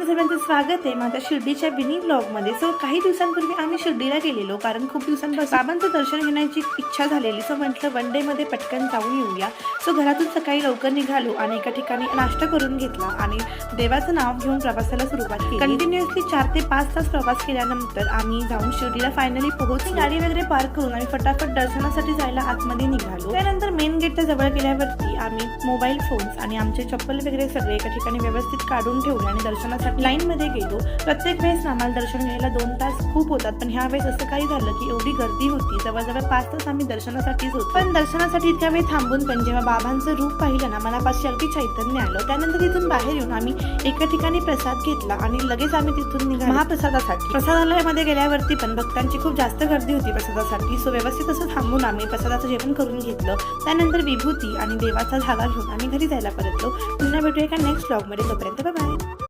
तुमचं सगळ्यांचं स्वागत आहे माझ्या शिर्डीच्या मिनी ब्लॉगमध्ये. सो काही दिवसांपूर्वी आम्ही शिर्डीला गेलेलो, कारण खूप दिवसांपासून बाबांचं दर्शन घेण्याची इच्छा झालेली. सो म्हटलं वन डे मध्ये पटकन जाऊन येऊया. सो घरातून सकाळी लवकर निघालो आणि एका ठिकाणी नाश्ता करून घेतला आणि देवाचं नाव घेऊन प्रवासाला सुरुवात केली. कंटिन्युअसली 4 ते 5 तास प्रवास केल्यानंतर आम्ही जाऊन शिर्डीला फायनली पोहोचलो. गाडी वगैरे पार्क करून आम्ही फटाफट दर्शनासाठी जायला आतमध्ये निघालो. त्यानंतर मेन गेटच्या जवळ गेल्यावरती आम्ही मोबाईल फोन्स आणि आमचे चप्पल वगैरे सगळे एका ठिकाणी व्यवस्थित काढून ठेवले आणि दर्शनासाठी लाईन मध्ये गेलो. प्रत्येक वेळेस आम्हाला दर्शन घ्यायला 2 तास खूप होतात, पण ह्या वेळेस असं काही झालं की एवढी गर्दी होती, जवळजवळ 5 तास आम्ही दर्शनासाठीच होतो. पण दर्शनासाठी इतक्या वेळ थांबून पण जेव्हा बाबांचं रूप पाहिलं ना, मनापाशी अगदी चैतन्य आलं. त्यानंतर तिथून बाहेर येऊन आम्ही एका ठिकाणी प्रसाद घेतला आणि लगेच आम्ही तिथून निघालो महाप्रसादासाठी. प्रसादालयामध्ये गेल्यावरती पण भक्तांची खूप जास्त गर्दी होती प्रसादासाठी. सो व्यवस्थित असं थांबून आम्ही प्रसादाचं जेवण करून घेतलं. त्यानंतर विभूती आणि देवाचा धागा घेऊन आम्ही घरी जायला परतलो. पुन्हा भेटूया एका नेक्स्ट ब्लॉगमध्ये. तोपर्यंत बाय.